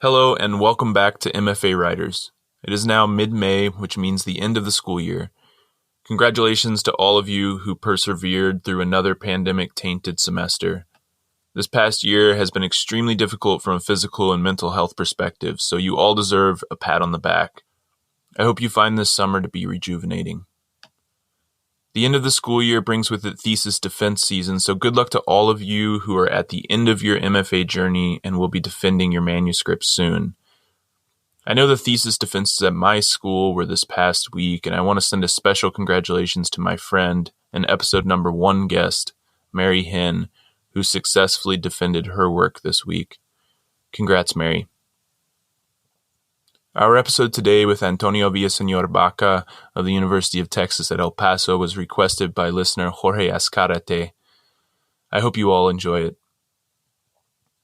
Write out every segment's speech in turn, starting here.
Hello and welcome back to MFA Writers. It is now mid-May, which means the end of the school year. Congratulations to all of you who persevered through another pandemic-tainted semester. This past year has been extremely difficult from a physical and mental health perspective, so you all deserve a pat on the back. I hope you find this summer to be rejuvenating. The end of the school year brings with it thesis defense season, so good luck to all of you who are at the end of your MFA journey and will be defending your manuscripts soon. I know the thesis defenses at my school were this past week, and I want to send a special congratulations to my friend and episode number 1 guest, Mary Hinn, who successfully defended her work this week. Congrats, Mary. Our episode today with Antonio Villaseñor-Baca of the University of Texas at El Paso was requested by listener Jorge Azcarate. I hope you all enjoy it.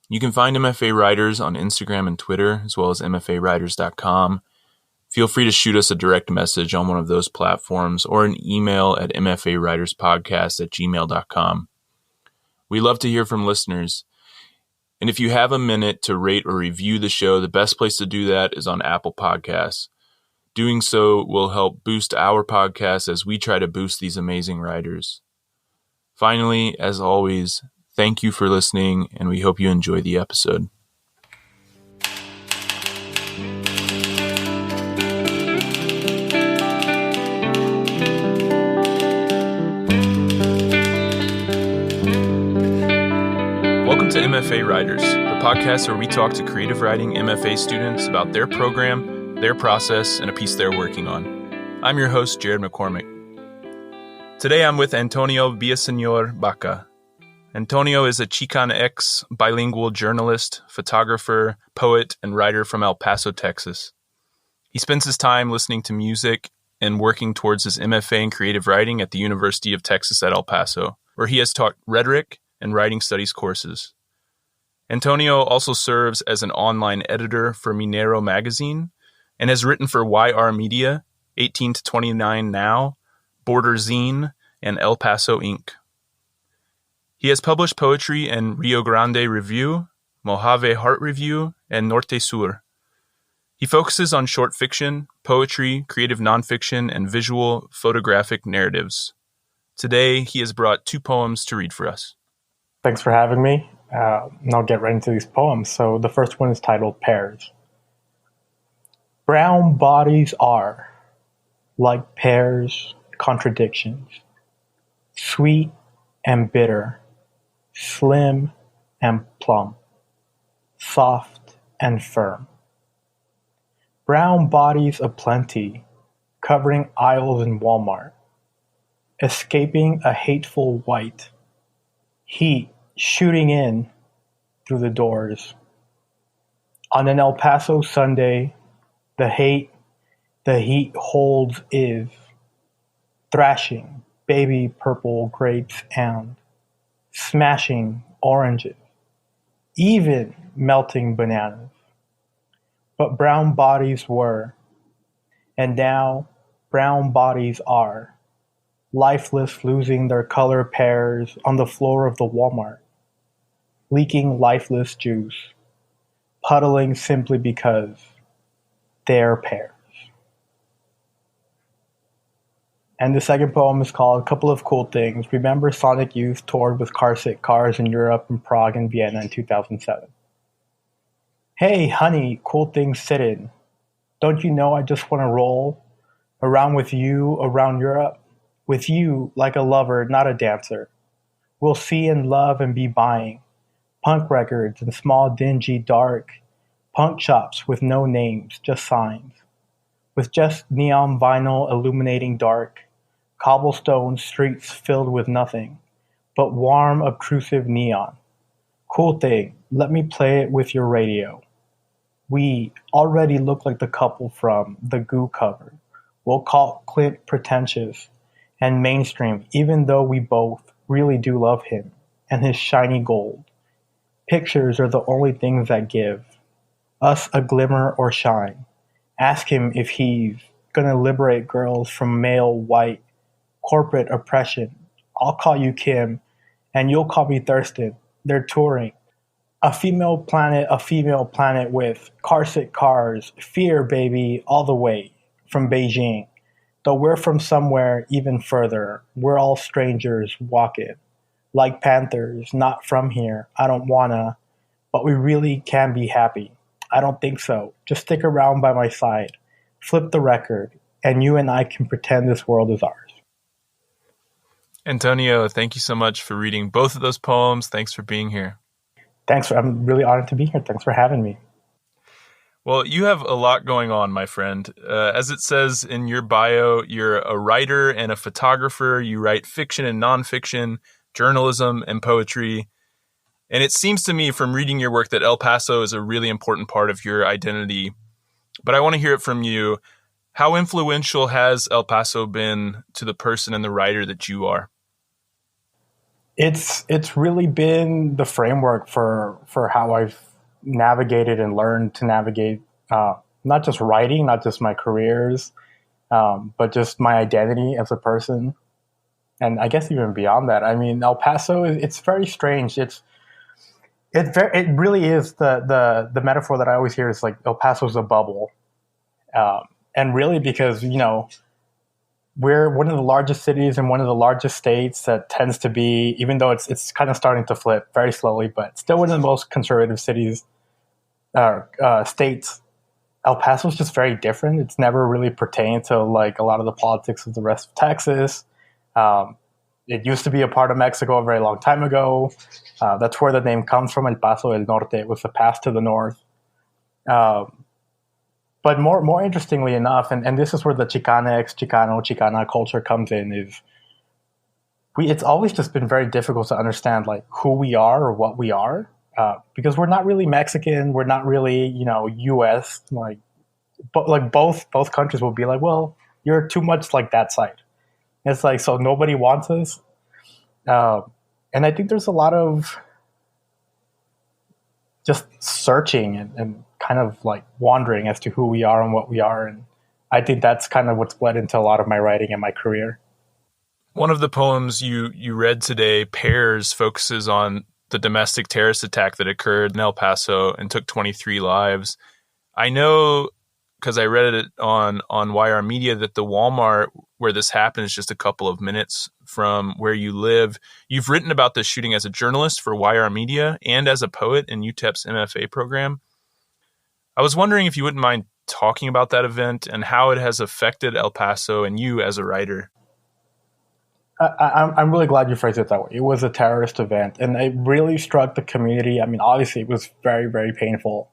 You can find MFA Writers on Instagram and Twitter, as well as mfawriters.com. Feel free to shoot us a direct message on one of those platforms or an email at mfawriterspodcast@gmail.com. We love to hear from listeners. And if you have a minute to rate or review the show, the best place to do that is on Apple Podcasts. Doing so will help boost our podcast as we try to boost these amazing writers. Finally, as always, thank you for listening, and we hope you enjoy the episode. Welcome to MFA Writers, the podcast where we talk to creative writing MFA students about their program, their process, and a piece they're working on. I'm your host, Jared McCormick. Today I'm with Antonio Villaseñor-Baca. Antonio is a Xicanx bilingual journalist, photographer, poet, and writer from El Paso, Texas. He spends his time listening to music and working towards his MFA in creative writing at the University of Texas at El Paso, where he has taught rhetoric and writing studies courses. Antonio also serves as an online editor for Minero magazine and has written for YR Media, 18 to 29 Now, Border Zine, and El Paso Inc. He has published poetry in Rio Grande Review, Mojave Heart Review, and Norte Sur. He focuses on short fiction, poetry, creative nonfiction, and visual photographic narratives. Today, he has brought 2 poems to read for us. Thanks for having me. And I'll get right into these poems. So the first one is titled Pears. Brown bodies are, like pears, contradictions, sweet and bitter, slim and plump, soft and firm. Brown bodies aplenty, covering aisles in Walmart, escaping a hateful white, heat shooting in through the doors. On an El Paso Sunday, the heat holds is thrashing baby purple grapes and smashing oranges, even melting bananas. But brown bodies were, and now brown bodies are, lifeless, losing their color pears on the floor of the Walmart, leaking lifeless juice, puddling simply because they're pears. And the second poem is called A Couple of Cool Things. Remember Sonic Youth toured with car sick cars in Europe and Prague and Vienna in 2007. Hey, honey, cool things sit-in. Don't you know I just want to roll around with you around Europe? With you like a lover, not a dancer. We'll see and love and be buying punk records and small, dingy, dark punk shops with no names, just signs. With just neon vinyl illuminating dark, cobblestone streets filled with nothing but warm, obtrusive neon. Cool thing, let me play it with your radio. We already look like the couple from the Goo cover. We'll call Clint pretentious and mainstream, even though we both really do love him and his shiny gold. Pictures are the only things that give us a glimmer or shine. Ask him if he's gonna liberate girls from male, white, corporate oppression. I'll call you Kim, and you'll call me Thurston. They're touring. a female planet with car-sick cars, fear, baby, all the way from Beijing. Though we're from somewhere even further, we're all strangers walking. Like panthers, not from here, I don't wanna, but we really can be happy. I don't think so. Just stick around by my side. Flip the record, and you and I can pretend this world is ours. Antonio, thank you so much for reading both of those poems. Thanks for being here. I'm really honored to be here. Thanks for having me. Well, you have a lot going on, my friend. As it says in your bio, you're a writer and a photographer. You write fiction and nonfiction, journalism and poetry. And it seems to me from reading your work that El Paso is a really important part of your identity. But I want to hear it from you. How influential has El Paso been to the person and the writer that you are? It's really been the framework for how I've navigated and learned to navigate not just writing, not just my careers, but just my identity as a person. And I guess even beyond that, I mean, El Paso, it's very strange. It really is the metaphor that I always hear is like El Paso's a bubble. And really because, we're one of the largest cities in one of the largest states that tends to be, even though it's kind of starting to flip very slowly, but still one of the most conservative cities, states. El Paso is just very different. It's never really pertained to like a lot of the politics of the rest of Texas. It used to be a part of Mexico a very long time ago. That's where the name comes from, El Paso del Norte. It was the pass to the north. But more interestingly enough, and this is where the Xicanx, Chicana culture comes in, is it's always just been very difficult to understand like who we are or what we are, because we're not really Mexican, we're not really U.S. But like both countries will be like, well, you're too much like that side. It's like so nobody wants us, and I think there's a lot of just searching and kind of like wandering as to who we are and what we are. And I think that's kind of what's bled into a lot of my writing and my career. One of the poems you read today, Pairs, focuses on the domestic terrorist attack that occurred in El Paso and took 23 lives. I know because I read it on YR Media that the Walmart where this happened is just a couple of minutes from where you live. You've written about this shooting as a journalist for YR Media and as a poet in UTEP's MFA program. I was wondering if you wouldn't mind talking about that event and how it has affected El Paso and you as a writer. I'm really glad you phrased it that way. It was a terrorist event, and it really struck the community. I mean, obviously, it was very, very painful,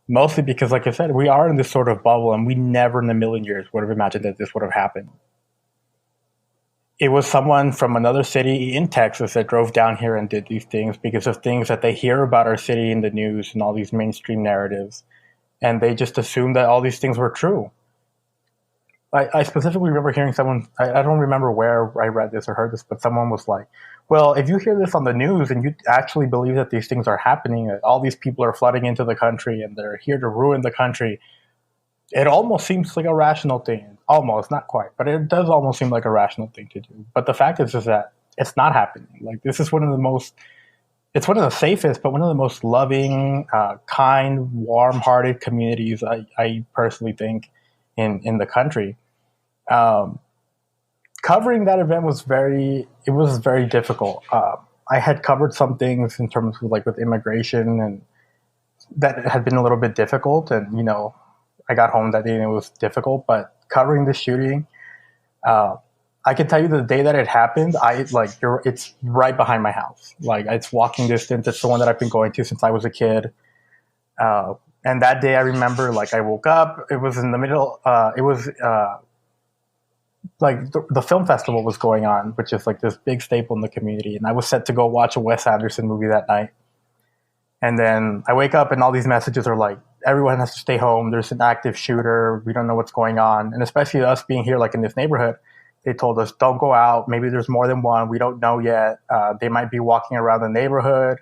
mostly because, like I said, we are in this sort of bubble, and we never in a million years would have imagined that this would have happened. It was someone from another city in Texas that drove down here and did these things because of things that they hear about our city in the news and all these mainstream narratives, and they just assumed that all these things were true. I specifically remember hearing someone, I don't remember where I read this or heard this, but someone was like, well, if you hear this on the news and you actually believe that these things are happening, that all these people are flooding into the country and they're here to ruin the country, it almost seems like a rational thing. Almost, not quite, but it does almost seem like a rational thing to do. But the fact is that it's not happening. Like, this is one of the safest, but one of the most loving, kind, warm-hearted communities I personally think in the country. Covering that event was very difficult. I had covered some things in terms of like with immigration, and that had been a little bit difficult. And I got home that day and it was difficult. But covering the shooting, I can tell you the day that it happened, it's right behind my house. Like, it's walking distance. It's the one that I've been going to since I was a kid. And that day, I remember, like, I woke up. It was in the middle. The film festival was going on, which is like this big staple in the community. And I was set to go watch a Wes Anderson movie that night. And then I wake up and all these messages are like, everyone has to stay home. There's an active shooter. We don't know what's going on. And especially us being here, like in this neighborhood, they told us, don't go out. Maybe there's more than one. We don't know yet. They might be walking around the neighborhood.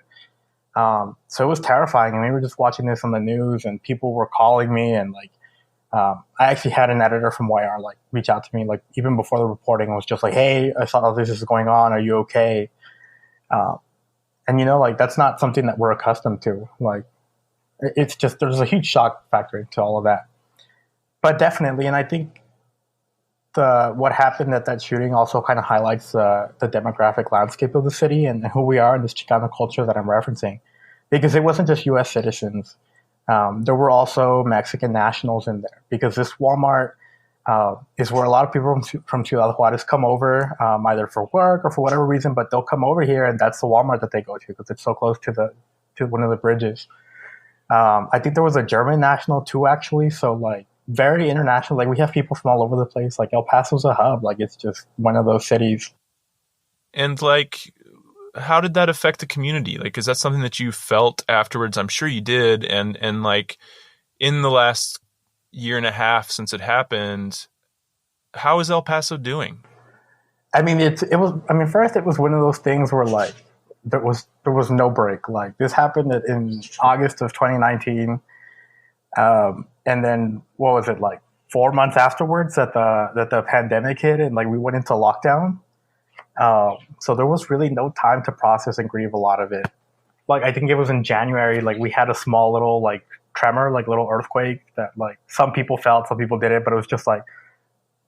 So it was terrifying. And we were just watching this on the news and people were calling me and like, I actually had an editor from YR like reach out to me like even before the reporting was just like, hey, I saw this is going on. Are you okay? And like that's not something that we're accustomed to. Like it's just there's a huge shock factor to all of that. But definitely, and I think the what happened at that shooting also kind of highlights the demographic landscape of the city and who we are in this Chicano culture that I'm referencing, because it wasn't just U.S. citizens. There were also Mexican nationals in there because this Walmart is where a lot of people from Ciudad Juarez come over, either for work or for whatever reason, but they'll come over here, and that's the Walmart that they go to because it's so close to one of the bridges. I think there was a German national too, actually. So like very international. Like we have people from all over the place. Like El Paso's a hub. Like it's just one of those cities. And like, how did that affect the community? Like, is that something that you felt afterwards? I'm sure you did. And like in the last year and a half since it happened, how is El Paso doing? I mean, it was. I mean, first it was one of those things where like there was no break. Like this happened in August of 2019, and then what was it like 4 months afterwards that the pandemic hit and like we went into lockdown. So there was really no time to process and grieve a lot of it. Like I think it was in January. Like we had a small little like tremor, like little earthquake that like some people felt, some people didn't, but it was just like,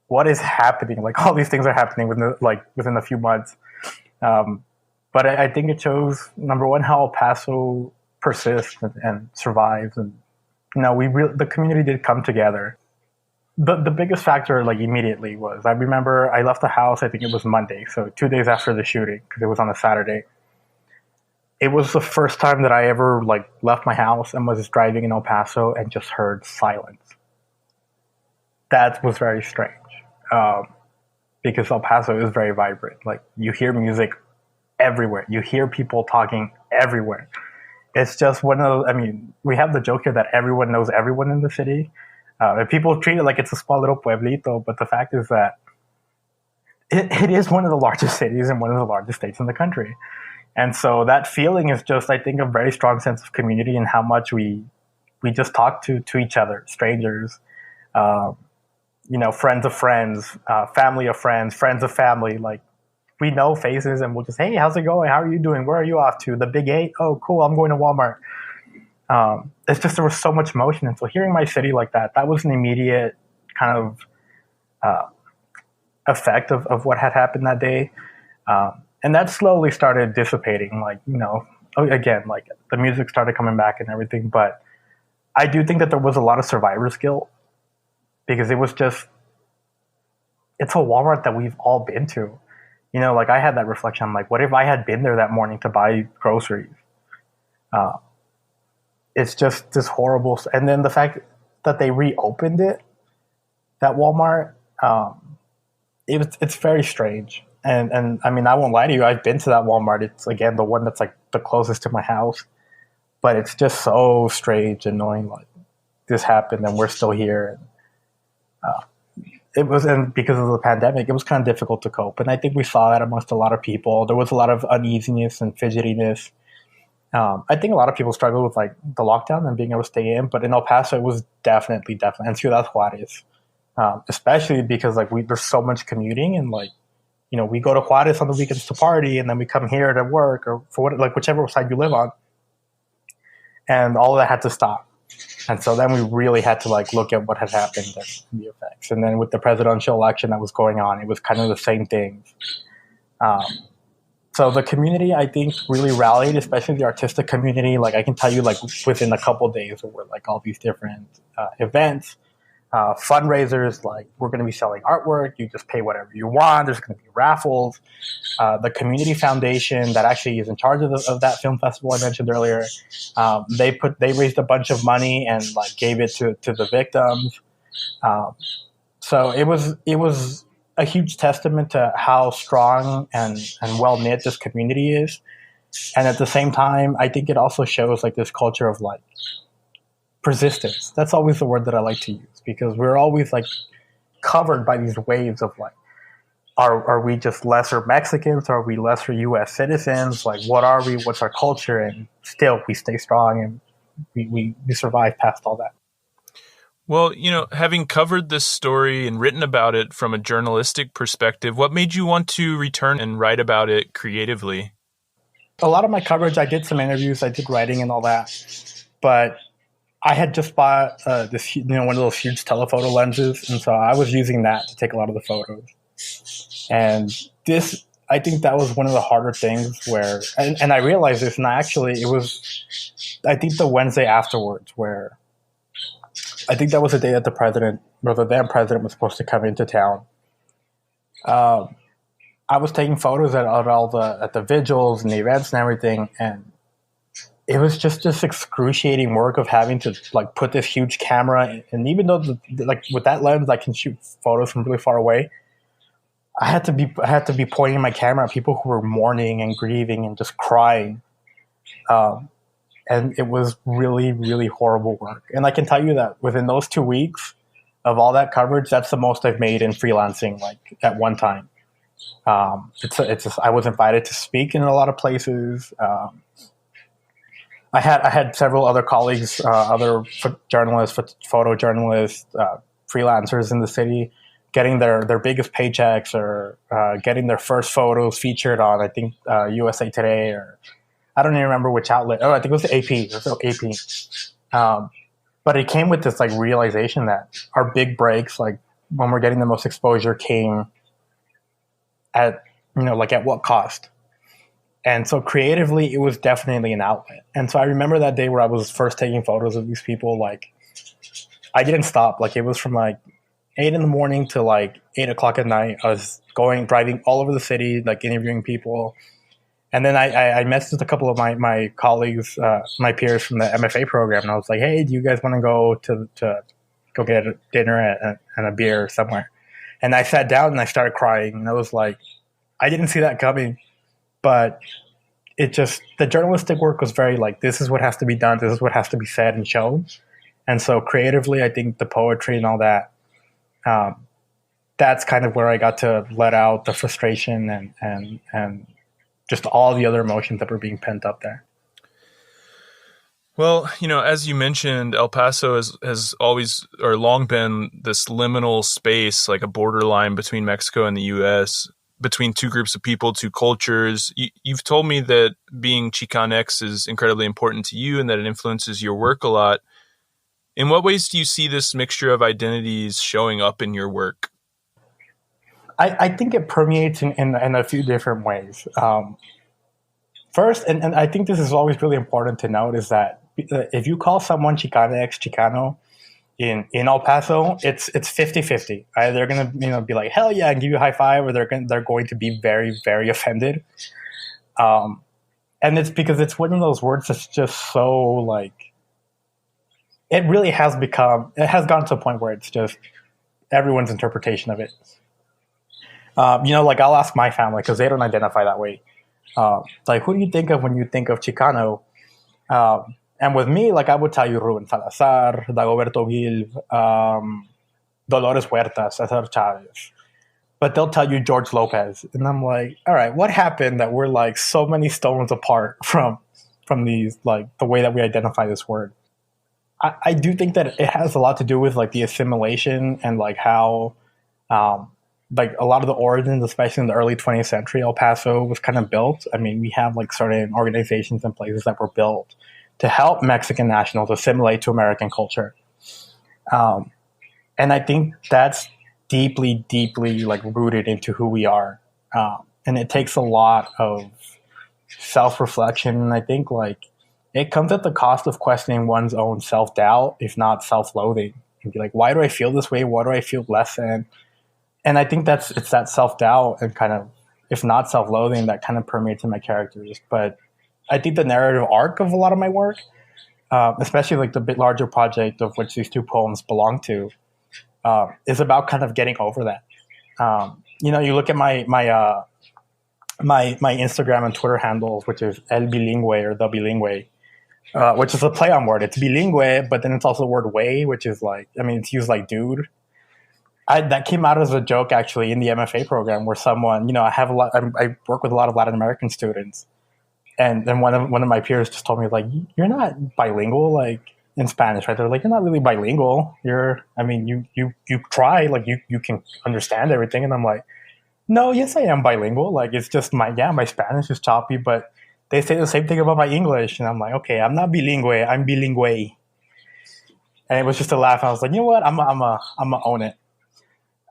what is happening? Like all these things are happening within a few months. But I think it shows, number one, how El Paso persists and survives, and the community did come together. The biggest factor, like immediately, was I remember I left the house. I think it was Monday, so 2 days after the shooting, because it was on a Saturday. It was the first time that I ever like left my house and was driving in El Paso and just heard silence. That was very strange, because El Paso is very vibrant. Like you hear music everywhere, you hear people talking everywhere. It's just one of those. I mean, we have the joke here that everyone knows everyone in the city. And people treat it like it's a small little pueblito, but the fact is that it is one of the largest cities and one of the largest states in the country. And so that feeling is just, I think, a very strong sense of community and how much we just talk to each other, strangers, friends of friends, family of friends, friends of family. Like we know faces and we'll just, hey, how's it going? How are you doing? Where are you off to? The Big Eight? Oh, cool. I'm going to Walmart. It's just there was so much motion. And so hearing my city like that was an immediate kind of effect of what had happened that day. And that slowly started dissipating. Like, again, like the music started coming back and everything. But I do think that there was a lot of survivor's guilt because it was just, it's a Walmart that we've all been to. Like I had that reflection. I'm like, what if I had been there that morning to buy groceries? It's just this horrible. And then the fact that they reopened it, that Walmart, it's very strange. And I mean, I won't lie to you. I've been to that Walmart. It's again the one that's like the closest to my house, but it's just so strange and annoying. Like this happened and we're still here. And because of the pandemic, it was kind of difficult to cope. And I think we saw that amongst a lot of people. There was a lot of uneasiness and fidgetiness. I think a lot of people struggle with like the lockdown and being able to stay in, but in El Paso, it was definitely, and Ciudad Juarez, especially because like there's so much commuting and like, we go to Juarez on the weekends to party and then we come here to work or for whichever side you live on. And all of that had to stop. And so then we really had to like look at what had happened and the effects. And then with the presidential election that was going on, it was kind of the same thing. So the community, I think, really rallied, especially the artistic community. Like I can tell you, like within a couple of days, there were like all these different events, fundraisers. Like we're going to be selling artwork. You just pay whatever you want. There's going to be raffles. The community foundation that actually is in charge of that film festival I mentioned earlier, they raised a bunch of money and like gave it to the victims. So it was a huge testament to how strong and well knit this community is. And at the same time, I think it also shows like this culture of like persistence. That's always the word that I like to use because we're always like covered by these waves of like, are we just lesser Mexicans? Are we lesser U.S. citizens? Like, what are we? What's our culture? And still we stay strong and we survive past all that. Well, having covered this story and written about it from a journalistic perspective, what made you want to return and write about it creatively? A lot of my coverage, I did some interviews, I did writing and all that, but I had just bought this, one of those huge telephoto lenses, and so I was using that to take a lot of the photos. And this, I think that was one of the harder things where, and I realized this, and it was, I think the Wednesday afterwards, where I think that was the day that the then president was supposed to come into town. I was taking photos at the vigils and the events and everything, and it was just this excruciating work of having to like put this huge camera, and even though with that lens I can shoot photos from really far away, I had to be pointing my camera at people who were mourning and grieving and just crying, and it was really, really horrible work. And I can tell you that within those 2 weeks of all that coverage, that's the most I've made in freelancing, like at one time. I was invited to speak in a lot of places. I had several other colleagues, other journalists, photojournalists, freelancers in the city, getting their biggest paychecks or getting their first photos featured on, I think, USA Today, or I don't even remember which outlet. Oh, I think it was the AP. It was AP. But it came with this like realization that our big breaks, like when we're getting the most exposure, came at what cost. And so creatively, it was definitely an outlet. And so I remember that day where I was first taking photos of these people. Like, I didn't stop. Like, it was from like 8 a.m. to like 8 o'clock at night. I was driving all over the city, like interviewing people. And then I messaged a couple of my colleagues, my peers from the MFA program, and I was like, "Hey, do you guys want to go to go get a dinner and a beer somewhere?" And I sat down and I started crying, and I was like, I didn't see that coming, but the journalistic work was very like, this is what has to be done, this is what has to be said and shown. And so creatively, I think the poetry and all that, that's kind of where I got to let out the frustration and just all the other emotions that were being pent up there. Well, as you mentioned, El Paso has always or long been this liminal space, like a borderline between Mexico and the U.S., between two groups of people, two cultures. You've told me that being Xicanx is incredibly important to you and that it influences your work a lot. In what ways do you see this mixture of identities showing up in your work? I think it permeates in a few different ways. First, and I think this is always really important to note, is that if you call someone Xicanx, Chicano, in El Paso, it's 50-50. They're going to be like, hell yeah, and give you a high five, or they're going to be very, very offended. And it's because it's one of those words that's just so like, it has gone to a point where it's just everyone's interpretation of it. Like I'll ask my family because they don't identify that way. Like, who do you think of when you think of Chicano? And with me, like I would tell you Ruben Salazar, Dagoberto Gil, Dolores Huerta, Cesar Chavez. But they'll tell you George Lopez. And I'm like, all right, what happened that we're like so many stones apart from these, like the way that we identify this word? I do think that it has a lot to do with like the assimilation and like how like a lot of the origins, especially in the early 20th century, El Paso was kind of built. I mean, we have like certain organizations and places that were built to help Mexican nationals assimilate to American culture. And I think that's deeply, deeply like rooted into who we are. And it takes a lot of self-reflection. And I think like it comes at the cost of questioning one's own self-doubt, if not self-loathing. And be like, why do I feel this way? Why do I feel less than? And I think it's that self-doubt and kind of, if not self-loathing, that kind of permeates in my characters. But I think the narrative arc of a lot of my work, especially like the bit larger project of which these two poems belong to, is about kind of getting over that. You look at my Instagram and Twitter handles, which is El Bilingüe or The Bilingue, which is a play on word. It's bilingue, but then it's also the word way, which is like, I mean, it's used like dude. That came out as a joke actually in the MFA program where someone, I work with a lot of Latin American students, and then one of my peers just told me like, you're not bilingual like in Spanish, right? They're like, you're not really bilingual. You try, like you can understand everything, and I'm like, no, yes I am bilingual. Like it's just my Spanish is choppy, but they say the same thing about my English. And I'm like, okay, I'm not bilingue, I'm bilingue. And it was just a laugh. I was like, you know what? I'm gonna own it.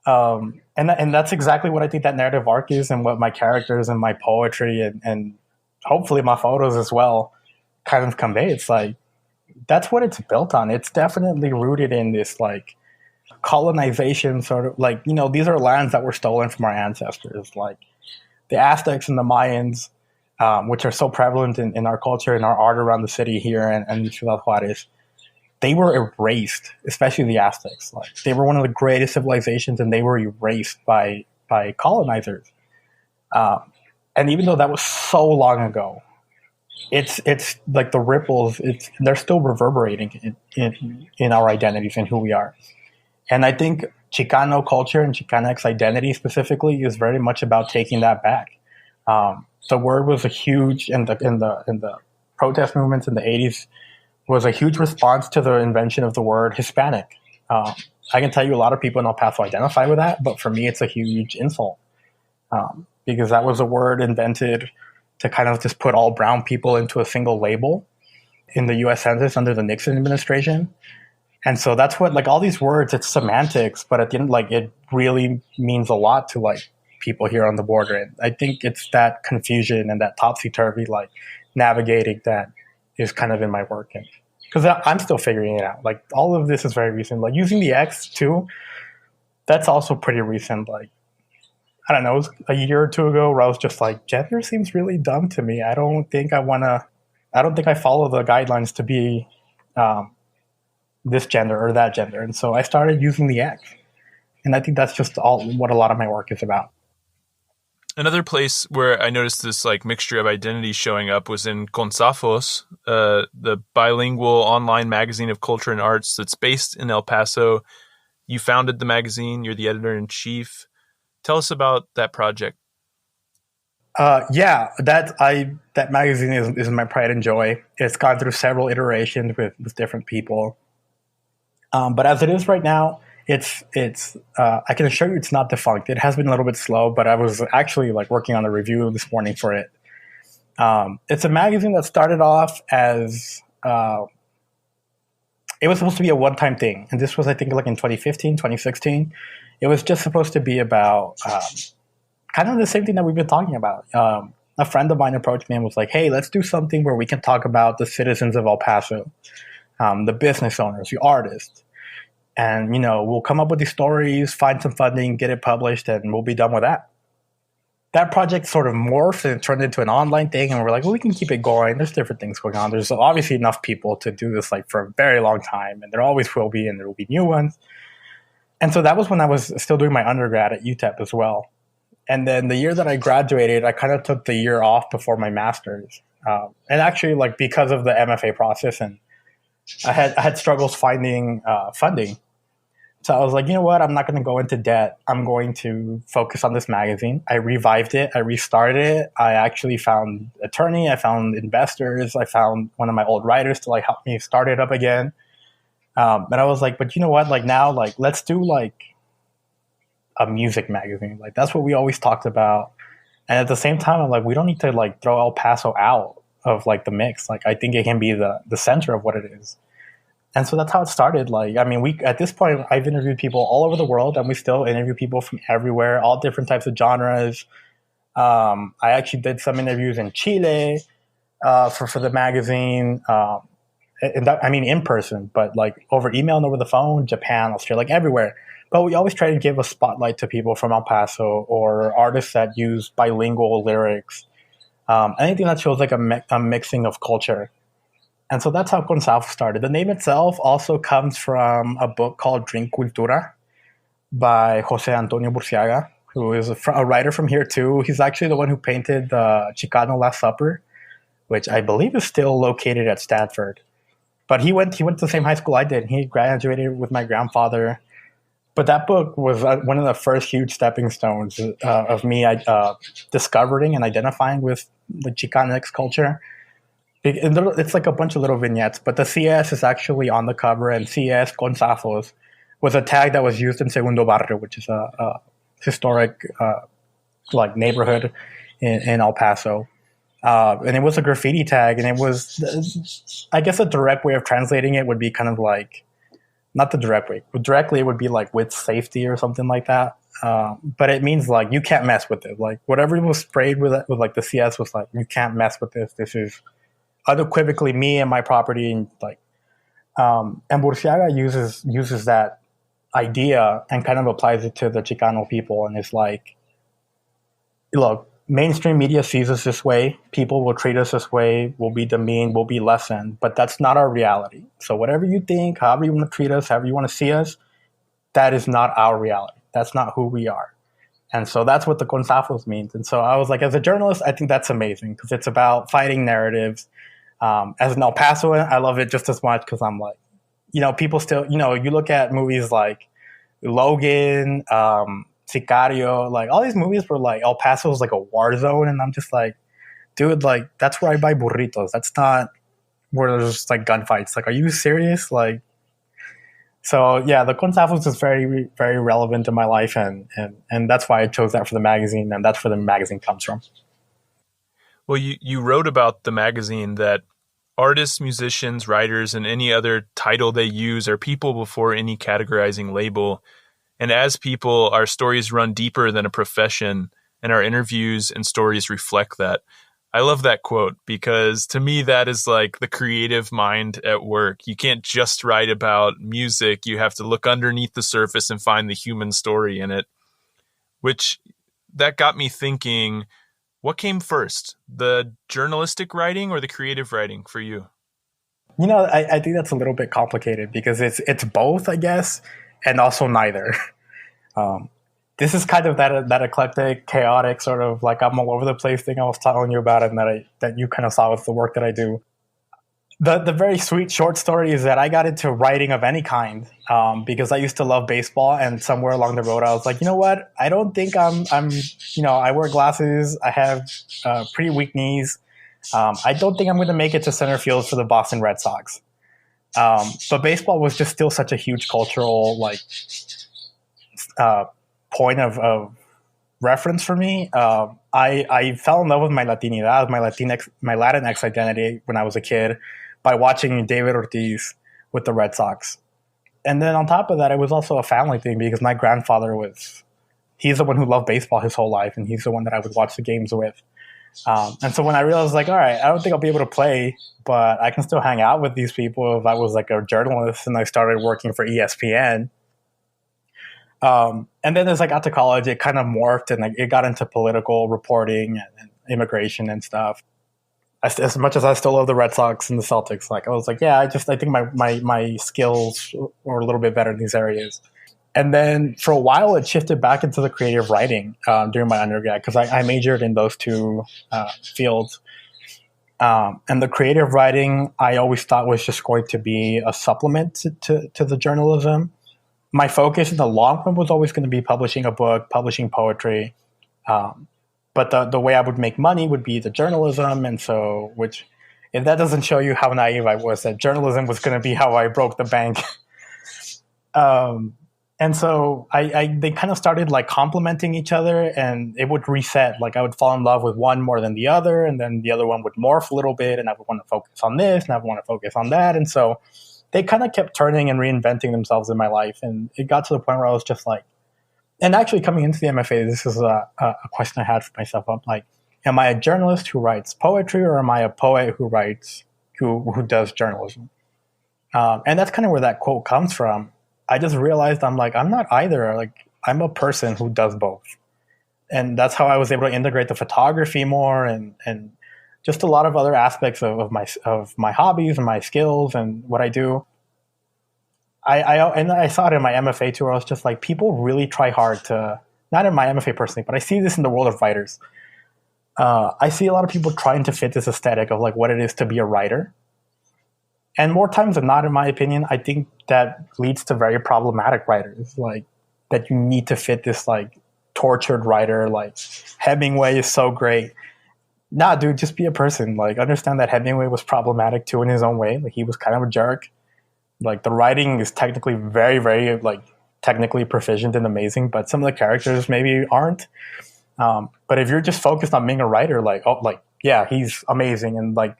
And that's exactly what I think that narrative arc is, and what my characters and my poetry and hopefully my photos as well kind of convey. It's like, that's what it's built on. It's definitely rooted in this like colonization sort of, like, these are lands that were stolen from our ancestors, like the Aztecs and the Mayans, which are so prevalent in our culture and our art around the city here and Ciudad Juarez. They were erased, especially the Aztecs. Like, they were one of the greatest civilizations, and they were erased by colonizers. And even though that was so long ago, it's like the ripples. They're still reverberating in our identities and who we are. And I think Chicano culture and Chicanx identity specifically is very much about taking that back. The word was a huge in the protest movements in the 80s. Was a huge response to the invention of the word Hispanic. I can tell you a lot of people in El Paso identify with that, but for me, it's a huge insult because that was a word invented to kind of just put all brown people into a single label in the U.S. Census under the Nixon administration. And so that's what, like, all these words, it's semantics, but at the end, like, it really means a lot to, like, people here on the border. And I think it's that confusion and that topsy-turvy, like, navigating that is kind of in my work. Because I'm still figuring it out. Like, all of this is very recent. Like, using the X, too, that's also pretty recent. Like, I don't know, it was a year or two ago where I was just like, gender seems really dumb to me. I don't think I follow the guidelines to be this gender or that gender. And so I started using the X. And I think that's just what a lot of my work is about. Another place where I noticed this like mixture of identities showing up was in Consafos, the bilingual online magazine of culture and arts that's based in El Paso. You founded the magazine. You're the editor-in-chief. Tell us about that project. That magazine is my pride and joy. It's gone through several iterations with different people. But as it is right now, it's I can assure you it's not defunct. It has been a little bit slow, but I was actually like working on a review this morning for it. It's a magazine that started off as it was supposed to be a one-time thing. And this was, I think, like in 2015, 2016. It was just supposed to be about kind of the same thing that we've been talking about. A friend of mine approached me and was like, hey, let's do something where we can talk about the citizens of El Paso, the business owners, the artists. And, we'll come up with these stories, find some funding, get it published, and we'll be done with that. That project sort of morphed and turned into an online thing. And we're like, well, we can keep it going. There's different things going on. There's obviously enough people to do this like for a very long time. And there always will be, and there will be new ones. And so that was when I was still doing my undergrad at UTEP as well. And then the year that I graduated, I kind of took the year off before my master's. And actually, like, because of the MFA process, and I had struggles finding funding. So I was like, you know what? I'm not going to go into debt. I'm going to focus on this magazine. I revived it. I restarted it. I actually found an attorney. I found investors. I found one of my old writers to like help me start it up again. And I was like, but you know what? Like now, like let's do like a music magazine. Like that's what we always talked about. And at the same time, I'm like, we don't need to like throw El Paso out of like the mix. Like I think it can be the center of what it is. And so that's how it started. Like, I mean, at this point, I've interviewed people all over the world, and we still interview people from everywhere, all different types of genres. I actually did some interviews in Chile for the magazine. And that, I mean, in person, but like over email and over the phone, Japan, Australia, like everywhere. But we always try to give a spotlight to people from El Paso or artists that use bilingual lyrics. Anything that shows like a mixing of culture. And so that's how Consaf started. The name itself also comes from a book called Drink Cultura by Jose Antonio Burciaga, who is a writer from here too. He's actually the one who painted the Chicano Last Supper, which I believe is still located at Stanford. But he went to the same high school I did. He graduated with my grandfather. But that book was one of the first huge stepping stones of me discovering and identifying with the Chicanx culture. It's like a bunch of little vignettes, but the CS is actually on the cover, and CS Consafos was a tag that was used in Segundo Barrio, which is a historic like neighborhood in El Paso. And it was a graffiti tag, and it was, I guess a direct way of translating it would be kind of like, not the direct way, but directly it would be like with safety or something like that. But it means like you can't mess with it. Like whatever was sprayed with like the CS was like, you can't mess with this. This is unequivocally me and my property. And like, and Burciaga uses that idea and kind of applies it to the Chicano people. And it's like, look, mainstream media sees us this way. People will treat us this way. We'll be demeaned. We'll be lessened. But that's not our reality. So whatever you think, however you want to treat us, however you want to see us, that is not our reality. That's not who we are. And so that's what the Consafos means. And so I was like, as a journalist, I think that's amazing because it's about fighting narratives. As an El Pasoan, I love it just as much because I'm like, people still, you look at movies like Logan, Sicario, like all these movies were like El Paso is like a war zone, and I'm just like, dude, like that's where I buy burritos. That's not where there's like gunfights. Like, are you serious? Like, so yeah, the Consafos is very, very relevant in my life, and that's why I chose that for the magazine, and that's where the magazine comes from. Well, you wrote about the magazine that artists, musicians, writers, and any other title they use are people before any categorizing label. And as people, our stories run deeper than a profession, and our interviews and stories reflect that. I love that quote because to me, that is like the creative mind at work. You can't just write about music. You have to look underneath the surface and find the human story in it, which that got me thinking, what came first, the journalistic writing or the creative writing for you? I think that's a little bit complicated because it's both, I guess, and also neither. This is kind of that eclectic, chaotic sort of like I'm all over the place thing I was telling you about, and that you kind of saw with the work that I do. The very sweet short story is that I got into writing of any kind because I used to love baseball, and somewhere along the road I was like, you know what? I don't think I'm I wear glasses. I have pretty weak knees. I don't think I'm going to make it to center field for the Boston Red Sox. But baseball was just still such a huge cultural point of reference for me. I fell in love with my Latinidad, my Latinx identity when I was a kid by watching David Ortiz with the Red Sox. And then on top of that, it was also a family thing because my grandfather he's the one who loved baseball his whole life, and he's the one that I would watch the games with. And so when I realized, like, all right, I don't think I'll be able to play, but I can still hang out with these people if I was like a journalist and I started working for ESPN. And then as I got to college, it kind of morphed and it got into political reporting and immigration and stuff. As much as I still love the Red Sox and the Celtics, like I was like, yeah, I think my skills were a little bit better in these areas. And then for a while, it shifted back into the creative writing during my undergrad because I majored in those two fields. And the creative writing, I always thought was just going to be a supplement to the journalism. My focus in the long run was always going to be publishing a book, publishing poetry. But the way I would make money would be the journalism. And so, which, if that doesn't show you how naive I was, that journalism was going to be how I broke the bank. And so they kind of started like complementing each other, and it would reset. Like I would fall in love with one more than the other, and then the other one would morph a little bit, and I would want to focus on this, and I would want to focus on that. And so they kind of kept turning and reinventing themselves in my life. And it got to the point where I was just like, and actually coming into the MFA, this is a question I had for myself. I'm like, am I a journalist who writes poetry, or am I a poet who does journalism? And that's kind of where that quote comes from. I just realized I'm not either. Like I'm a person who does both. And that's how I was able to integrate the photography more and just a lot of other aspects of my hobbies and my skills and what I do. I saw it in my MFA too, where I was just like, people really try hard to, not in my MFA personally, but I see this in the world of writers. I see a lot of people trying to fit this aesthetic of like what it is to be a writer. And more times than not, in my opinion, I think that leads to very problematic writers, like that you need to fit this like tortured writer, like Hemingway is so great. Nah, dude, just be a person. Like understand that Hemingway was problematic too in his own way. Like he was kind of a jerk. Like the writing is technically very, very like technically proficient and amazing, but some of the characters maybe aren't. But if you're just focused on being a writer, like yeah, he's amazing and like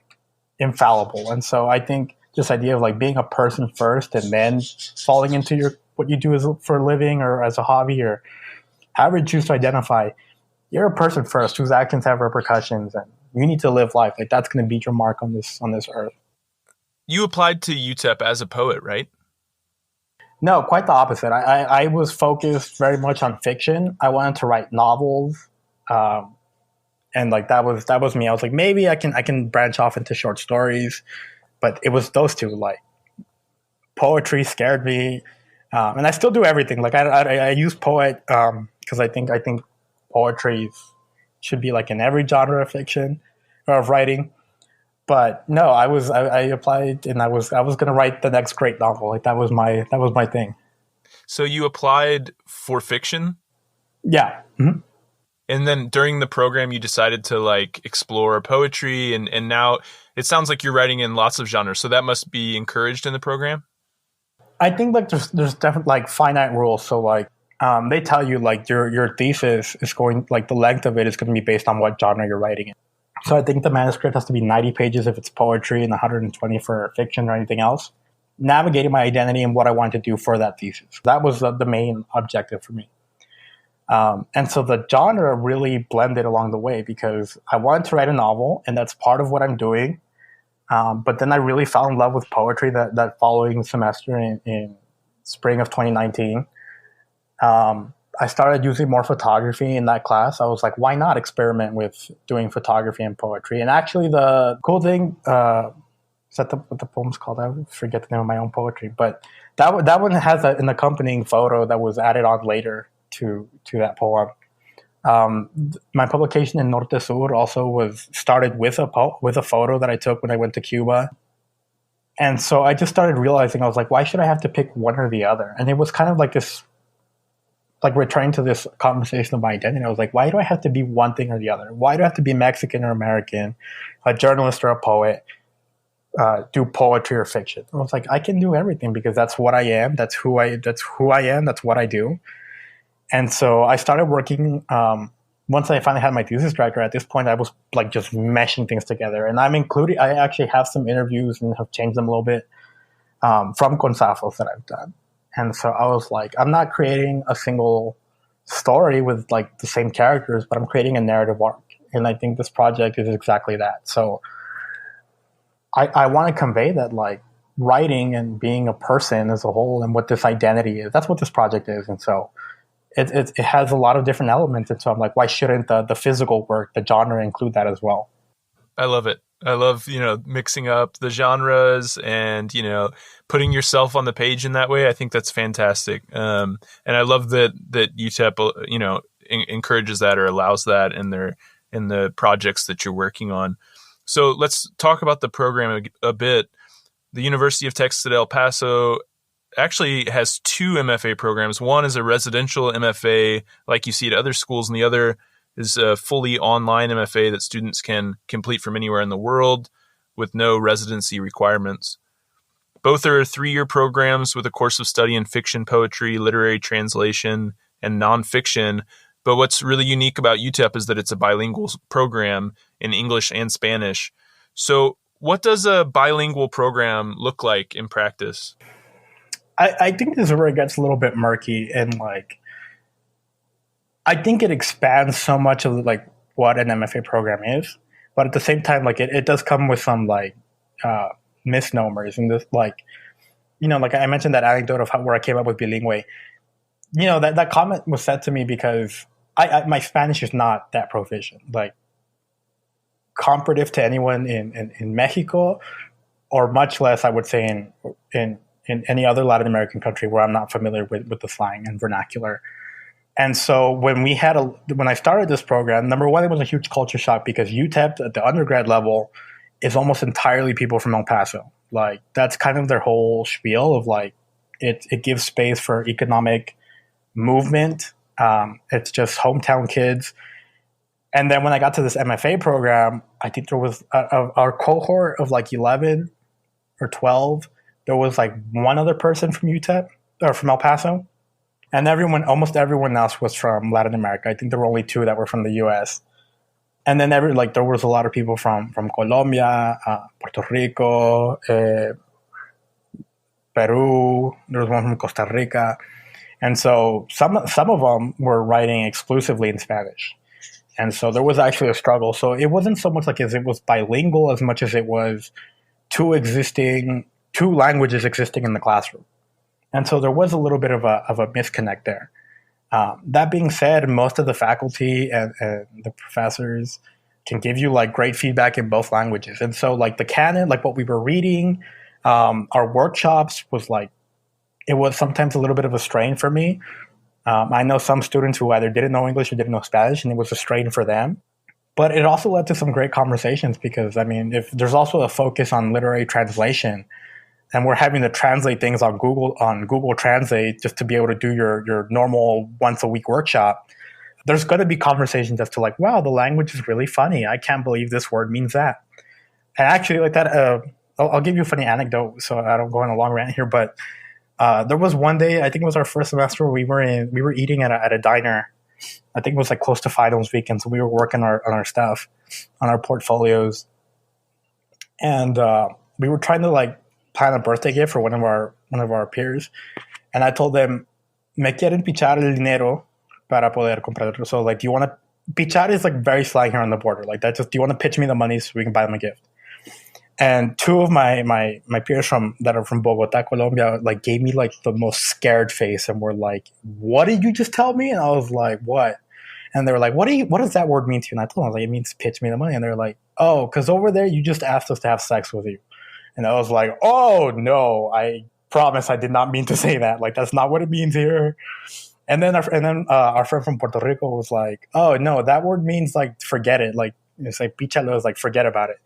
infallible. And so I think this idea of like being a person first and then falling into your what you do as for a living or as a hobby or however you choose to identify, you're a person first whose actions have repercussions, and you need to live life. Like that's going to beat your mark on this earth. You applied to UTEP as a poet, right? No, quite the opposite. I was focused very much on fiction. I wanted to write novels, and like that was me. I was like, maybe I can branch off into short stories, but it was those two. Like poetry scared me, and I still do everything. Like I use poet because I think poetry should be like in every genre of fiction or of writing. But no, I applied and I was going to write the next great novel. Like that was my thing. So you applied for fiction? Yeah. Mm-hmm. And then during the program, you decided to like explore poetry, and now it sounds like you're writing in lots of genres. So that must be encouraged in the program. I think like there's definitely like finite rules. So like they tell you like your thesis is going like the length of it is going to be based on what genre you're writing in. So I think the manuscript has to be 90 pages if it's poetry and 120 for fiction or anything else. Navigating my identity and what I wanted to do for that thesis. That was the main objective for me. And so the genre really blended along the way because I wanted to write a novel, and that's part of what I'm doing. But then I really fell in love with poetry that following semester in spring of 2019. I started using more photography in that class. I was like, why not experiment with doing photography and poetry? And actually the cool thing, is that what the poem's called? I forget the name of my own poetry. But that one has an accompanying photo that was added on later to that poem. My publication in Norte Sur also was started with a photo that I took when I went to Cuba. And so I just started realizing, I was like, why should I have to pick one or the other? And it was kind of like this, like returning to this conversation of my identity. I was like, why do I have to be one thing or the other? Why do I have to be Mexican or American, a journalist or a poet, do poetry or fiction? I was like, I can do everything because that's what I am. That's who I am. That's what I do. And so I started working. Once I finally had my thesis director, at this point, I was like just meshing things together. And I actually have some interviews and have changed them a little bit from consafos that I've done. And so I was like, I'm not creating a single story with like the same characters, but I'm creating a narrative arc. And I think this project is exactly that. So I want to convey that like writing and being a person as a whole and what this identity is, that's what this project is. And so it has a lot of different elements. And so I'm like, why shouldn't the physical work, the genre include that as well? I love it. I love, mixing up the genres and, putting yourself on the page in that way. I think that's fantastic. And I love that UTEP, encourages that or allows that in the projects that you're working on. So let's talk about the program a bit. The University of Texas at El Paso actually has two MFA programs. One is a residential MFA like you see at other schools, and the other is a fully online MFA that students can complete from anywhere in the world with no residency requirements. Both are 3-year programs with a course of study in fiction, poetry, literary translation, and nonfiction. But what's really unique about UTEP is that it's a bilingual program in English and Spanish. So what does a bilingual program look like in practice? I think this is where it gets a little bit murky, and like I think it expands so much of like what an MFA program is, but at the same time, like it does come with some like misnomers, and this like like I mentioned that anecdote of where I came up with bilingual. That comment was said to me because my Spanish is not that proficient, like comparative to anyone in Mexico, or much less I would say in any other Latin American country where I'm not familiar with the slang and vernacular. And so when I started this program, number one, it was a huge culture shock because UTEP at the undergrad level is almost entirely people from El Paso. Like that's kind of their whole spiel of like it gives space for economic movement. It's just hometown kids. And then when I got to this MFA program, I think there was our cohort of like 11 or 12. There was like one other person from UTEP or from El Paso. And almost everyone else was from Latin America. I think there were only 2 that were from the US. And then there was a lot of people from Colombia, Puerto Rico, Peru. There was one from Costa Rica, and so some of them were writing exclusively in Spanish, and so there was actually a struggle. So it wasn't so much like as it was bilingual as much as it was two languages existing in the classroom, and so there was a little bit of a disconnect there. That being said, most of the faculty and the professors can give you like great feedback in both languages. And so like the canon, like what we were reading, our workshops it was sometimes a little bit of a strain for me. I know some students who either didn't know English or didn't know Spanish, and it was a strain for them. But it also led to some great conversations because, I mean, if there's also a focus on literary translation, and we're having to translate things on Google Translate just to be able to do your normal once a week workshop, there's going to be conversations as to like, wow, the language is really funny. I can't believe this word means that. And actually, like that, I'll give you a funny anecdote so I don't go on a long rant here. But there was one day, I think it was our first semester, we were eating at a diner. I think it was like close to finals weekend, so we were working on our stuff, on our portfolios, and we were trying to like plan a birthday gift for one of our peers, and I told them, "Me quieren pichar el dinero para poder comprar." So like, do you want to pichar is like very slang here on the border, like that. Just do you want to pitch me the money so we can buy them a gift? And two of my peers that are from Bogota, Colombia, like gave me like the most scared face and were like, "What did you just tell me?" And I was like, "What?" And they were like, "What does that word mean to you?" And I told them, like, "It means pitch me the money." And they're like, "Oh, because over there you just asked us to have sex with you." And I was like, "Oh no, I promise I did not mean to say that. Like that's not what it means here." And then our friend from Puerto Rico was like, "Oh no, that word means like forget it. Like it's like pichalo is like forget about it."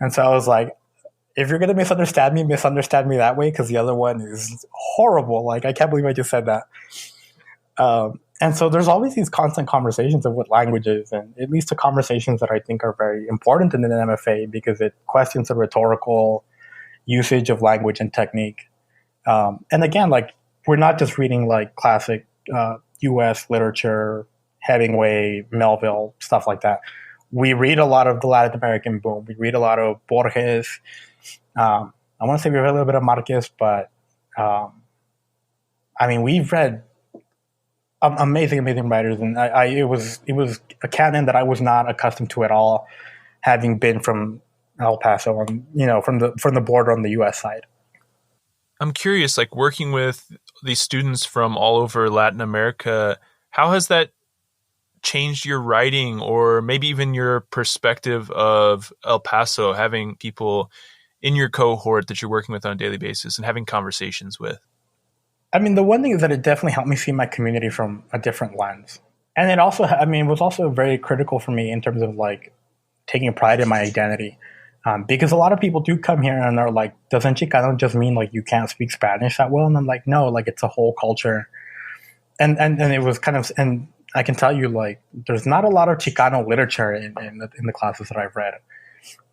And so I was like, if you're going to misunderstand me that way, because the other one is horrible. Like, I can't believe I just said that. And so there's always these constant conversations of what language is, and it leads to conversations that I think are very important in an MFA because it questions the rhetorical usage of language and technique. And again, like, we're not just reading like classic U.S. literature, Hemingway, Melville, stuff like that. We read a lot of the Latin American boom. We read a lot of Borges. I want to say we read a little bit of Marquez, but I mean, we've read amazing writers, and it was a canon that I was not accustomed to at all, having been from El Paso, and from the border on the U.S. side. I'm curious, like working with these students from all over Latin America, how has that changed your writing or maybe even your perspective of El Paso, having people in your cohort that you're working with on a daily basis and having conversations with? I mean, the one thing is that it definitely helped me see my community from a different lens. And it also, I mean, was also very critical for me in terms of like taking pride in my identity. Because a lot of people do come here and they're like, doesn't Chicano just mean like you can't speak Spanish that well? And I'm like, no, like it's a whole culture. And it was kind of, and I can tell you, like, there's not a lot of Chicano literature in the classes that I've read.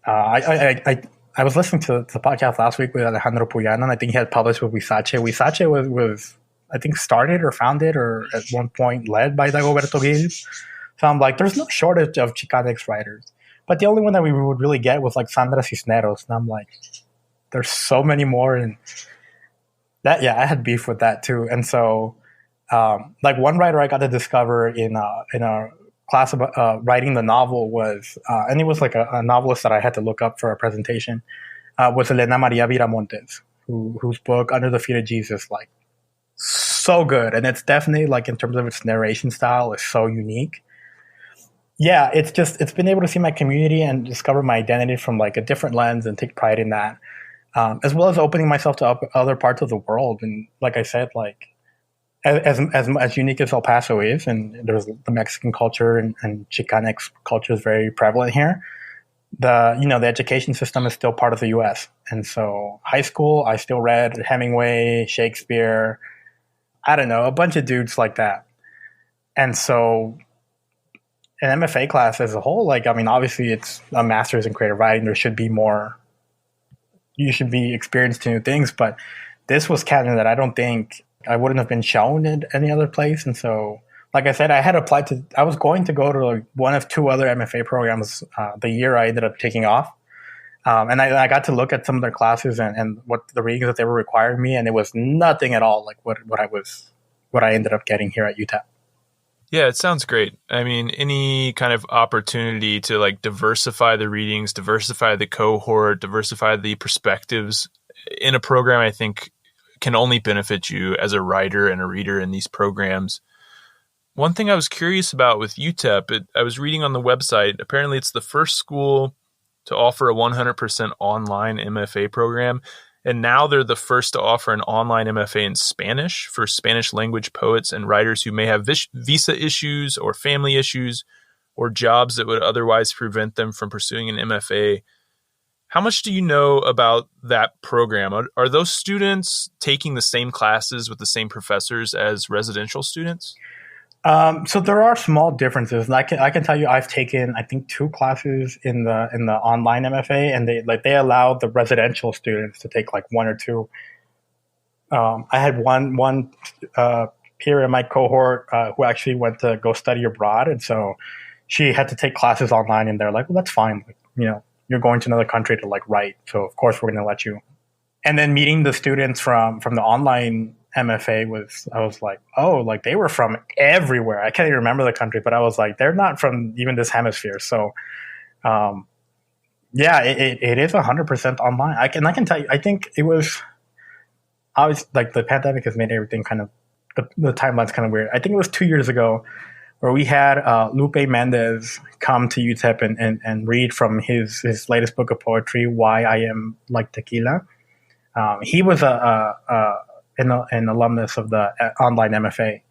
I was listening to the podcast last week with Alejandro Puyana, and I think he had published with Huizache. Huizache was I think, started or founded or at one point led by Dagoberto Gil. So I'm like, there's no shortage of Chicanx writers. But the only one that we would really get was like Sandra Cisneros. And I'm like, there's so many more. And that, yeah, I had beef with that too. And so, like one writer I got to discover in a class about writing the novel was, and it was like a novelist that I had to look up for a presentation, was Elena Maria Viramontes, whose book Under the Feet of Jesus, like, so good. And it's definitely, like, in terms of its narration style, is so unique. Yeah, it's been able to see my community and discover my identity from like a different lens and take pride in that, as well as opening myself to other parts of the world. And like I said, like as unique as El Paso is, and there's the Mexican culture and Chicanx culture is very prevalent here. The education system is still part of the U.S. And so high school, I still read Hemingway, Shakespeare, I don't know, a bunch of dudes like that. And so an MFA class as a whole, like, I mean, obviously it's a master's in creative writing. There should be more. You should be experienced in new things. But this was canon that I don't think I wouldn't have been shown in any other place. And so like I said, I was going to go to like one of two other MFA programs the year I ended up taking off. And I got to look at some of their classes and what the readings that they were requiring me, and it was nothing at all like what I ended up getting here at UTEP. Yeah, it sounds great. I mean, any kind of opportunity to like diversify the readings, diversify the cohort, diversify the perspectives in a program, I think can only benefit you as a writer and a reader in these programs. One thing I was curious about with UTEP, I was reading on the website, apparently it's the first school to offer a 100% online MFA program. And now they're the first to offer an online MFA in Spanish for Spanish language poets and writers who may have visa issues or family issues or jobs that would otherwise prevent them from pursuing an MFA. How much do you know about that program? Are those students taking the same classes with the same professors as residential students? So there are small differences. I can tell you I've taken I think two classes in the online MFA, and they allow the residential students to take like one or two. I had one peer in my cohort who actually went to go study abroad, and so she had to take classes online, and they're like, well, that's fine. Like, you're going to another country to like write, so of course we're going to let you. And then meeting the students from the online MFA I was like, oh, like they were from everywhere. I can't even remember the country, but I was like, they're not from even this hemisphere. So, yeah, it is 100% online. I can tell you, I think it was, like the pandemic has made everything kind of, the timeline's kind of weird. I think it was 2 years ago where we had Lupe Mendez come to UTEP and read from his latest book of poetry, Why I Am Like Tequila. He was an alumnus of the online MFA.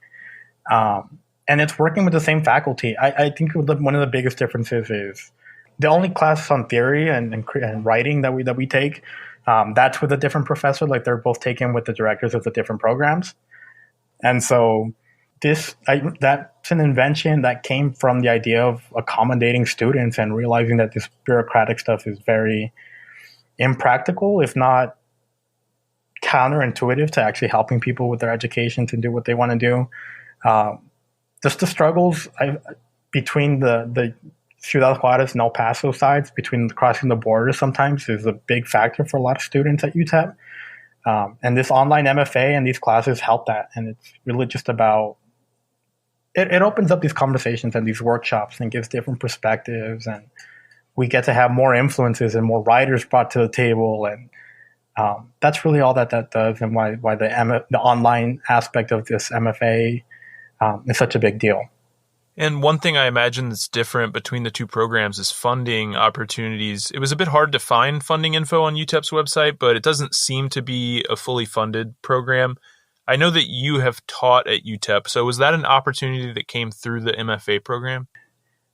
And it's working with the same faculty. I think one of the biggest differences is the only classes on theory and writing that we take, that's with a different professor. Like they're both taken with the directors of the different programs. And so that's an invention that came from the idea of accommodating students and realizing that this bureaucratic stuff is very impractical, if not counterintuitive to actually helping people with their education to do what they want to do. Just the struggles between the Ciudad Juarez and El Paso sides, between crossing the border sometimes is a big factor for a lot of students at UTEP. And this online MFA and these classes help that. And it's really just about, it opens up these conversations and these workshops and gives different perspectives. And we get to have more influences and more writers brought to the table. And that's really all that does, and why the online aspect of this MFA is such a big deal. And one thing I imagine that's different between the two programs is funding opportunities. It was a bit hard to find funding info on UTEP's website, but it doesn't seem to be a fully funded program. I know that you have taught at UTEP, so was that an opportunity that came through the MFA program?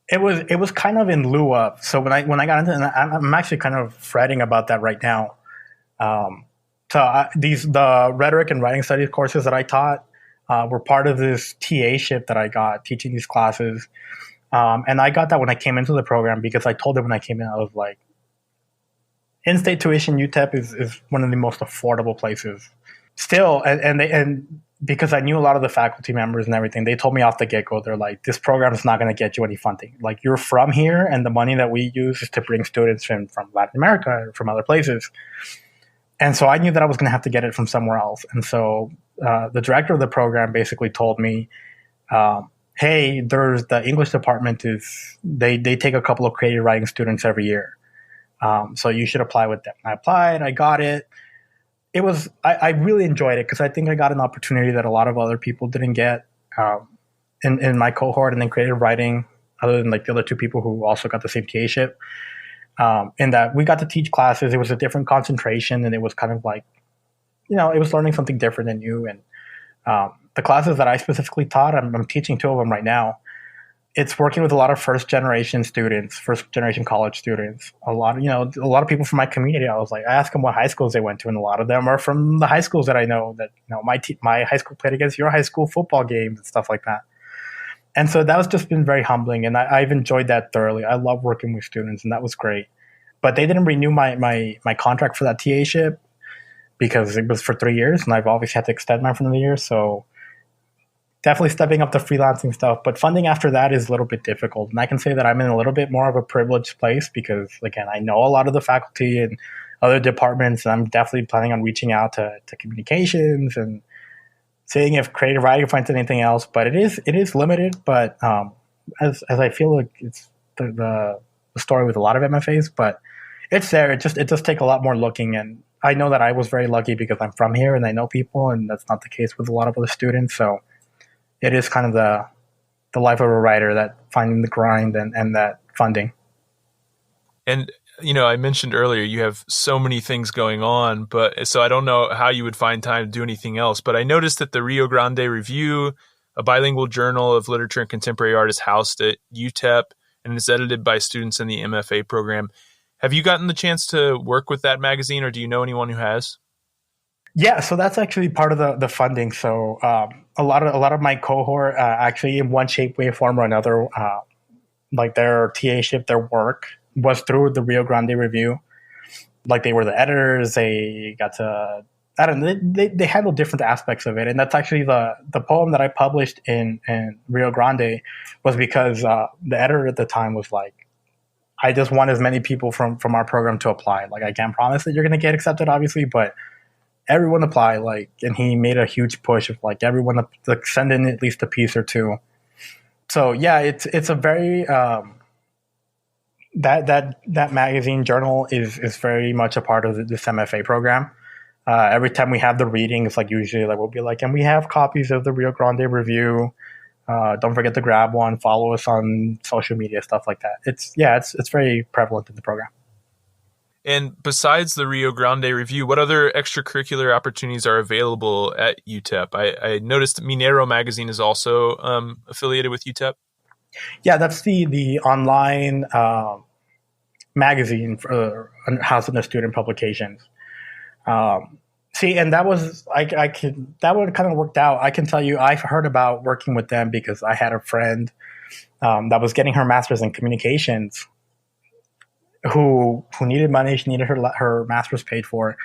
It was kind of in lieu of. So when I got into it, I'm actually kind of fretting about that right now. The rhetoric and writing studies courses that I taught were part of this TA-ship that I got teaching these classes. And I got that when I came into the program because I told them when I came in, I was like, in-state tuition UTEP is one of the most affordable places still. And because I knew a lot of the faculty members and everything, they told me off the get-go, they're like, this program is not going to get you any funding. Like, you're from here, and the money that we use is to bring students from Latin America or from other places. And so I knew that I was going to have to get it from somewhere else. And so the director of the program basically told me, hey, there's the English department they take a couple of creative writing students every year. So you should apply with them. I applied, I got it. I really enjoyed it because I think I got an opportunity that a lot of other people didn't get in my cohort and in creative writing, other than like the other two people who also got the same TA-ship. In that we got to teach classes. It was a different concentration, and it was kind of like, it was learning something different and new. And the classes that I specifically taught, I'm teaching two of them right now. It's working with a lot of first-generation students, first-generation college students. A lot of people from my community. I asked them what high schools they went to, and a lot of them are from the high schools that I know. That my high school played against your high school football games and stuff like that. And so that was just been very humbling, and I've enjoyed that thoroughly. I love working with students, and that was great. But they didn't renew my contract for that TA-ship because it was for 3 years, and I've obviously had to extend mine for another year. So definitely stepping up the freelancing stuff. But funding after that is a little bit difficult. And I can say that I'm in a little bit more of a privileged place because, again, I know a lot of the faculty and other departments, and I'm definitely planning on reaching out to communications and seeing if creative writing finds anything else. But it is limited. But as I feel like it's the story with a lot of MFAs, but it's there. It does take a lot more looking, and I know that I was very lucky because I'm from here and I know people, and that's not the case with a lot of other students. So it is kind of the life of a writer, that finding the grind and that funding. And I mentioned earlier you have so many things going on, but so I don't know how you would find time to do anything else. But I noticed that the Rio Grande Review, a bilingual journal of literature and contemporary art, is housed at UTEP and is edited by students in the MFA program. Have you gotten the chance to work with that magazine, or do you know anyone who has? Yeah, so that's actually part of the funding. So a lot of my cohort actually, in one shape, way, form, or another, like their TA-ship, their work was through the Rio Grande Review. Like they were the editors. They got to, I don't know, they handle different aspects of it. And that's actually the poem that I published in Rio Grande was because the editor at the time was like, I just want as many people from our program to apply. Like, I can't promise that you're going to get accepted, obviously, but everyone apply. Like, and he made a huge push of like everyone to send in at least a piece or two. So yeah, it's a very that magazine journal is very much a part of this MFA program. Every time we have the readings, like usually like we'll be like, and we have copies of the Rio Grande Review. Don't forget to grab one. Follow us on social media, stuff like that. It's very prevalent in the program. And besides the Rio Grande Review, what other extracurricular opportunities are available at UTEP? I noticed Minero magazine is also affiliated with UTEP. Yeah, that's the online magazine for House of the Student Publications. See, and that was that one kind of worked out. I can tell you, I've heard about working with them because I had a friend that was getting her master's in communications, who needed money. She needed her master's paid for,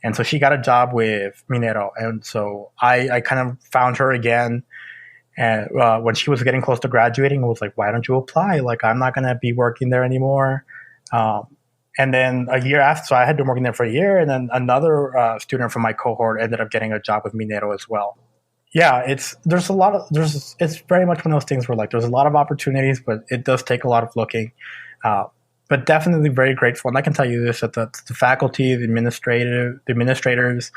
and so she got a job with Minero. And so I kind of found her again, and when she was getting close to graduating, I was like, "Why don't you apply? Like, I'm not going to be working there anymore." And then a year after, so I had been working there for a year, and then another student from my cohort ended up getting a job with Minero as well. Yeah, it's very much one of those things where like there's a lot of opportunities, but it does take a lot of looking. But definitely very grateful, and I can tell you this: that the faculty, the administrators,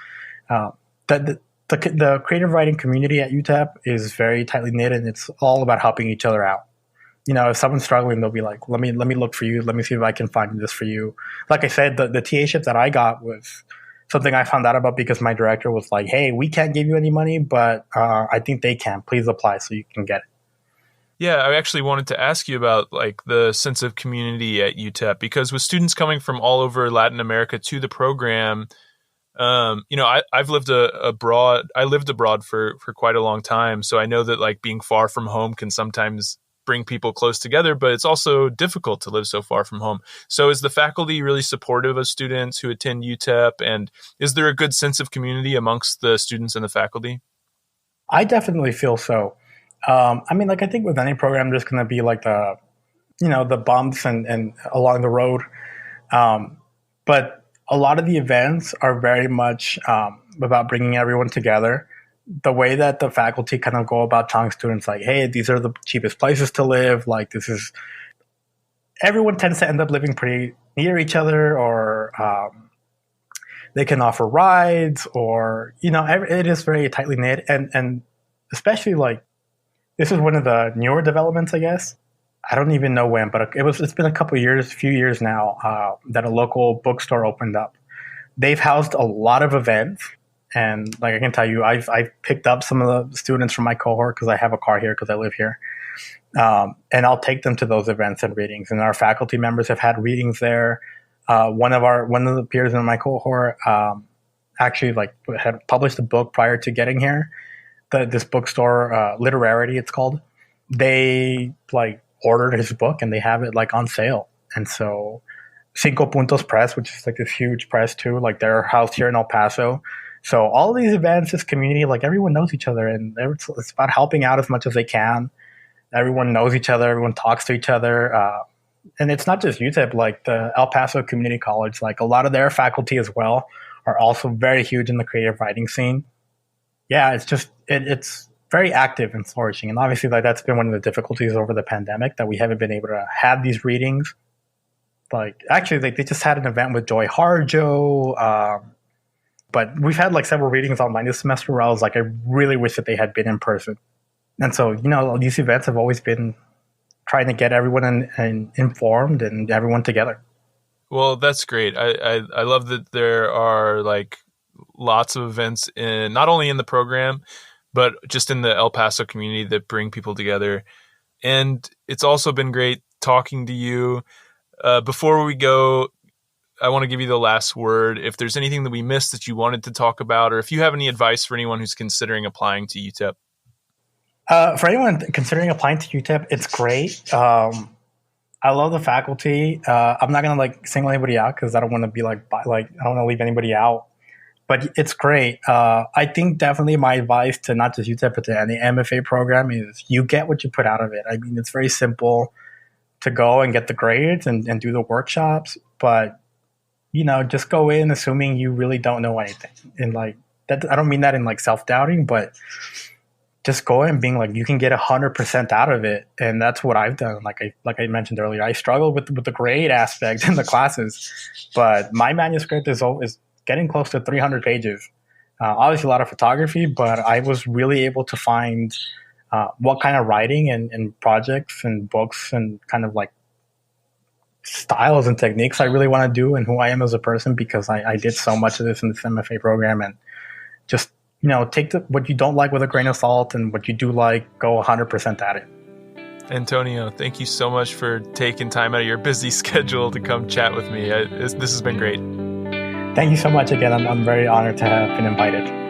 the creative writing community at UTEP is very tightly knit, and it's all about helping each other out. If someone's struggling, they'll be like, let me look for you. Let me see if I can find this for you. Like I said, the TA-ship that I got was something I found out about because my director was like, hey, we can't give you any money, but I think they can. Please apply so you can get it. Yeah, I actually wanted to ask you about like the sense of community at UTEP, because with students coming from all over Latin America to the program, I've lived abroad. I lived abroad for quite a long time. So I know that like being far from home can sometimes bring people close together, but it's also difficult to live so far from home. So is the faculty really supportive of students who attend UTEP? And is there a good sense of community amongst the students and the faculty? I definitely feel so. I think with any program, there's going to be like the bumps and along the road. But a lot of the events are very much about bringing everyone together. The way that the faculty kind of go about telling students like, hey, these are the cheapest places to live. Like everyone tends to end up living pretty near each other, or they can offer rides, or, it is very tightly knit. And especially like, this is one of the newer developments, I guess. I don't even know when, but it's been a few years now that a local bookstore opened up. They've housed a lot of events. And like I can tell you, I've picked up some of the students from my cohort because I have a car here because I live here, and I'll take them to those events and readings. And our faculty members have had readings there. One of the peers in my cohort actually like had published a book prior to getting here. This bookstore, Literarity, it's called. They like ordered his book and they have it like on sale. And so Cinco Puntos Press, which is like this huge press too, like they're housed here in El Paso. So all of these events, this community, like everyone knows each other, and it's about helping out as much as they can. Everyone knows each other. Everyone talks to each other. And it's not just UTEP, like the El Paso Community College, like a lot of their faculty as well are also very huge in the creative writing scene. Yeah, it's very active and flourishing. And obviously, like that's been one of the difficulties over the pandemic, that we haven't been able to have these readings. Like actually, they just had an event with Joy Harjo, but we've had like several readings online this semester where I was like, I really wish that they had been in person. And so, these events have always been trying to get everyone informed and everyone together. Well, that's great. I love that there are like lots of events in not only in the program, but just in the El Paso community that bring people together. And it's also been great talking to you. Before we go, I want to give you the last word. If there's anything that we missed that you wanted to talk about, or if you have any advice for anyone who's considering applying to UTEP. For anyone considering applying to UTEP, it's great. I love the faculty. I'm not gonna like single anybody out because I don't want to be like I don't want to leave anybody out. But it's great. I think definitely my advice to not just UTEP but to any MFA program is you get what you put out of it. I mean, it's very simple to go and get the grades and do the workshops, but just go in assuming you really don't know anything. And like that, I don't mean that in like self-doubting, but just go in being like, you can get 100% out of it. And that's what I've done. Like I mentioned earlier, I struggled with the grade aspect in the classes, but my manuscript is getting close to 300 pages. Obviously a lot of photography, but I was really able to find what kind of writing and projects and books and kind of like styles and techniques I really want to do and who I am as a person, because I did so much of this in this MFA program. And just, take what you don't like with a grain of salt, and what you do like, go 100% at it. Antonio, thank you so much for taking time out of your busy schedule to come chat with me. This has been great. Thank you so much again. I'm very honored to have been invited.